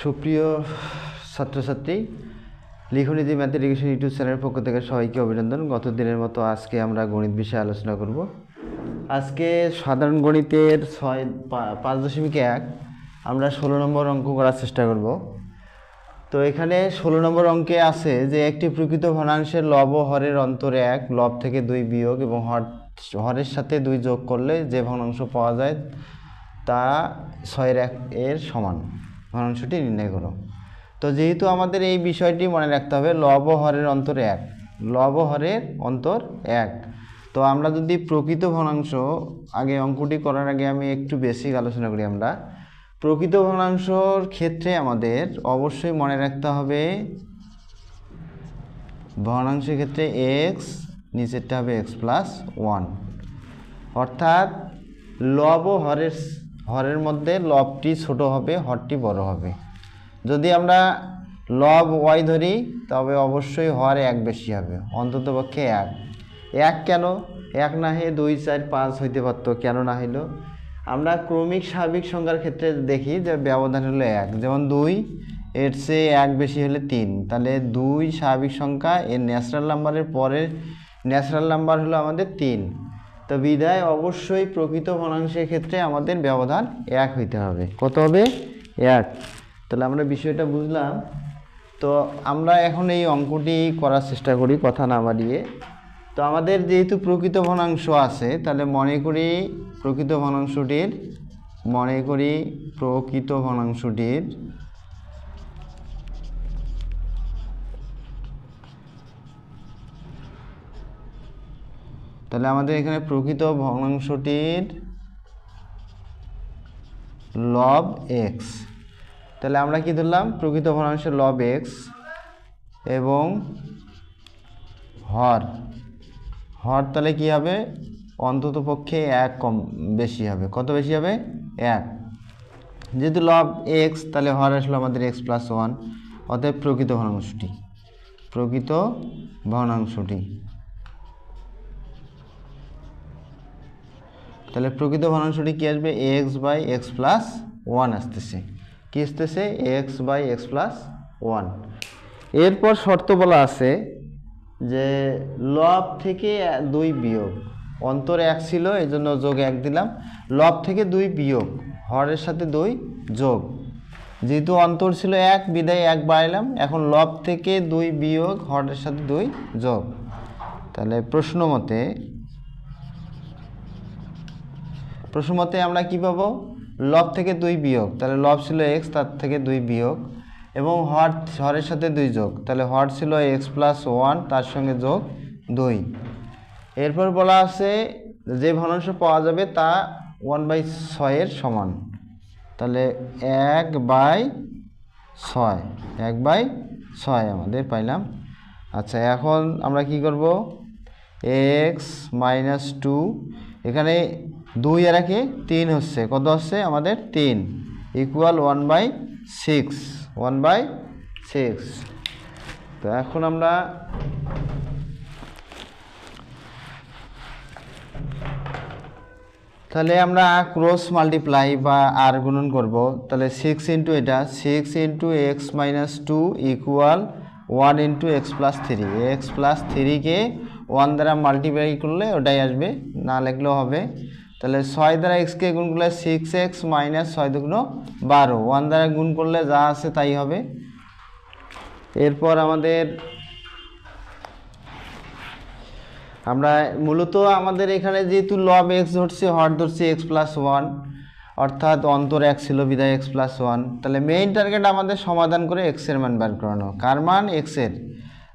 সুপ্রিয় ছাত্রছাত্রী, লিখনীতি math education YouTube চ্যানেলের পক্ষ থেকে সবাইকে অভিনন্দন। গত দিনের মতো আজকে আমরা গণিত বিষয়ে আলোচনা করব। আজকে সাধারণ গণিতের 5.1 আমরা 16 নম্বর অঙ্ক করার চেষ্টা করব। তো এখানে 16 নম্বর অঙ্কে আছে যে একটি প্রকৃত ভগ্নাংশের লব ও হরের অন্তর 1, লব থেকে 2 বিয়োগ এবং হরের সাথে 2 যোগ করলে যে ভগ্নাংশ পাওয়া যায় তা 6/1 এর সমান। ভগ্নাংশটি নির্ণয় করো। তো যেহেতু আমাদের এই বিষয়টি মনে রাখতে হবে, লব ও হরের অন্তর 1, লব ও হরের অন্তর 1। তো আমরা যদি প্রকৃত ভগ্নাংশ, আগে অঙ্কটি করার আগে আমি একটু বেসিক আলোচনা করি। আমরা প্রকৃত ভগ্নাংশর ক্ষেত্রে আমাদের অবশ্যই মনে রাখতে হবে ভগ্নাংশের ক্ষেত্রে এক্স নিচেরটা হবে x+1, অর্থাৎ লব ও হরের মধ্যে লবটি ছোট হবে, হরটি বড় হবে। যদি আমরা লব y ধরি তবে অবশ্যই হর 1 বেশি হবে, অন্ততপক্ষে 1 কেন 1 না হয়ে 2, 4, 5 হইতে পারত, কেন না হইল? আমরা ক্রমিক স্বাভাবিক সংখ্যার ক্ষেত্রে দেখি যে ব্যবধান হলো 1, যেমন 2 এর চেয়ে 1 বেশি হলে 3, তাহলে 2 স্বাভাবিক সংখ্যা, এর ন্যাচারাল নাম্বারের পরের ন্যাচারাল নাম্বার হলো আমাদের 3। তো বিধায় অবশ্যই প্রকৃত ভগ্নাংশের ক্ষেত্রে আমাদের ব্যবধান 1 হইতে হবে। কত হবে? 1। তাহলে আমরা বিষয়টা বুঝলাম। তো আমরা এখন এই অঙ্কটি করার চেষ্টা করি কথা না বাড়িয়ে। তো আমাদের যেহেতু প্রকৃত ভগ্নাংশ আছে, তাহলে মনে করি প্রকৃত ভগ্নাংশটির তাহলে আমাদের এখানে প্রকৃত ভগ্নাংশটির লব x। তাহলে আমরা কি ধরলাম? প্রকৃত ভগ্নাংশের লব x এবং হর তাহলে কি হবে? অন্তত পক্ষে 1 কম বেশি হবে। কত বেশি হবে? 1। যেহেতু লব x, তাহলে হর আসলো আমাদের x+1, অতএব প্রকৃত ভগ্নাংশটি তাহলে প্রকৃত ভগ্নাংশটি কি আসবে? x/x+1 আসতেছে। কি আসতেছে? x/x+1। এরপর শর্ত বলা আছে যে লব থেকে 2 বিয়োগ, অন্তর 1 ছিল এই জন্য যোগ 1 দিলাম, লব থেকে 2 বিয়োগ, হরের সাথে 2 যোগ। যেহেতু অন্তর ছিল 1 বিধায় 1 বাড়াইলাম, এখন লব থেকে 2 বিয়োগ, হরের সাথে 2 যোগ। তাহলে প্রশ্ন মতে আমরা কি পাবো? লব থেকে 2 বিয়োগ, তাহলে লব ছিল x, তার থেকে 2 বিয়োগ, এবং হরের সাথে 2 যোগ, তাহলে হর ছিল x+1, তার সঙ্গে যোগ 2। এরপর বলা আছে যে ভগ্নাংশ পাওয়া যাবে তা 1/6 এর সমান। তাহলে 1/6 আমাদের পাইলাম। আচ্ছা, এখন আমরা কি করব? x-2, এখানে 2 এর আগে 3 হচ্ছে, কত হচ্ছে আমাদের? 3 = 1/6। তো এখন আমরা ক্রস মাল্টিপ্লাই বা আর গুণন করব। তাহলে 6 ইন্টু এটা 6 ইন্টু x-2 = 1 ইন্টু x+3। x+3কে 1 দ্বারা মাল্টিপ্লাই করলে ওটাই আসবে, না লিখলেও হবে। তাহলে 6 দ্বারা x-কে গুণ করলে 6x - 6 দুগুণ 12, 1 দ্বারা গুণ করলে যা আছে তাই হবে। এরপর আমরা মূলত আমাদের এখানে যেহেতু লব x ধরছি, হর ধরছি x+1, অর্থাৎ অন্তর 1 ছিল বিধায় x+1। তাহলে মেইন টার্গেট আমাদের সমাধান করে x এর মান বার করানো। কার মান? x এর।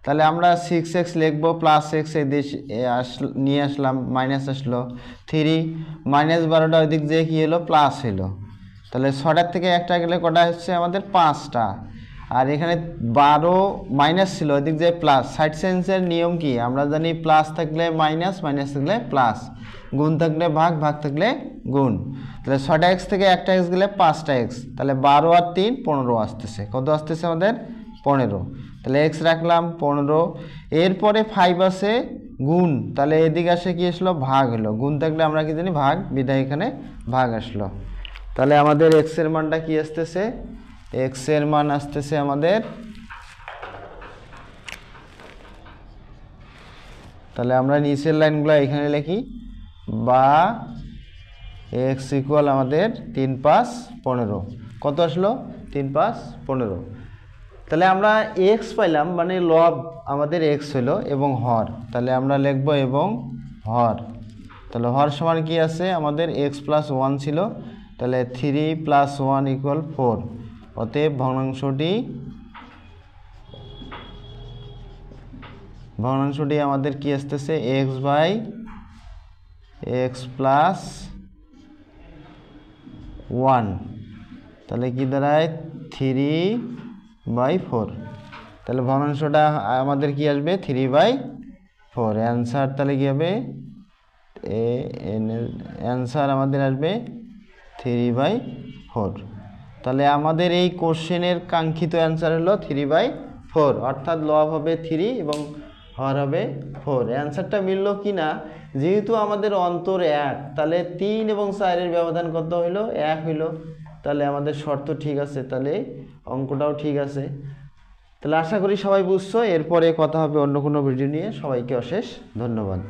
তাহলে আমরা 6x লিখবো, +x নিয়ে আসলাম, মাইনাস আসলো 3, -12টা ওইদিক যে কি হলো? প্লাস হলো। তাহলে 6টার থেকে 1টা গেলে কটা হচ্ছে আমাদের? 5টা। আর এখানে 12 মাইনাস ছিল, ওইদিক যে প্লাস। সাইড চেঞ্জের নিয়ম কি আমরা জানি? প্লাস থাকলে মাইনাস, মাইনাস থাকলে প্লাস, গুণ থাকলে ভাগ, ভাগ থাকলে গুণ। তাহলে 6টা x থেকে 1টা x গেলে 5টা x, তাহলে 12 আর 3 15 আসতেছে। কত আসতেছে আমাদের? 15। তাহলে x রাখলাম 15। এরপরে 5 আছে গুণ, তাহলে এদিকে আসে কি আসলো? ভাগ হলো। গুণ থাকলে আমরা কি জানি? ভাগ, বিধায় এখানে ভাগ আসলো। তাহলে আমাদের x এর মানটা কি আসতেছে? এক্স এর মান আসতেছে আমাদের, তাহলে আমরা নিচের লাইনগুলো এখানে লিখি, বা এক্স ইকুয়াল আমাদের 3 5 15। কত আসলো? 3 5 15। তাহলে আমরা এক্স পাইলাম, মানে লব আমাদের এক্স হলো এবং হর, তাহলে আমরা লিখব এবং হর। তাহলে হর সমান কি আছে আমাদের? এক্স প্লাস 1 ছিল, তাহলে 3 + 1 = 4। অতএব ভগ্নাংশটি আমাদের কি আসতেছে? x/x + 1। তাহলে কি দাঁড়ায়? 3/4। তাহলে ভগ্নাংশটা আমাদের কি আসবে? 3/4। অ্যান্সার তাহলে কি হবে? অ্যান্সার আমাদের আসবে 3/4। তাহলে আমাদের এই কোশ্চেনের কাঙ্ক্ষিত অ্যান্সার হলো 3/4, অর্থাৎ লব হবে 3 এবং হর হবে 4। অ্যান্সারটা মিলল কি না? যেহেতু আমাদের অন্তর 1, তাহলে 3 এবং 4 এর ব্যবধান কত হইল? 1 হইল। তাহলে আমাদের শর্ত ঠিক আছে, তাহলে অঙ্কটাও ঠিক আছে। তাহলে আশা করি সবাই বুঝছো। এরপরে কথা হবে অন্য কোনো ভিডিও নিয়ে। সবাইকে অশেষ ধন্যবাদ।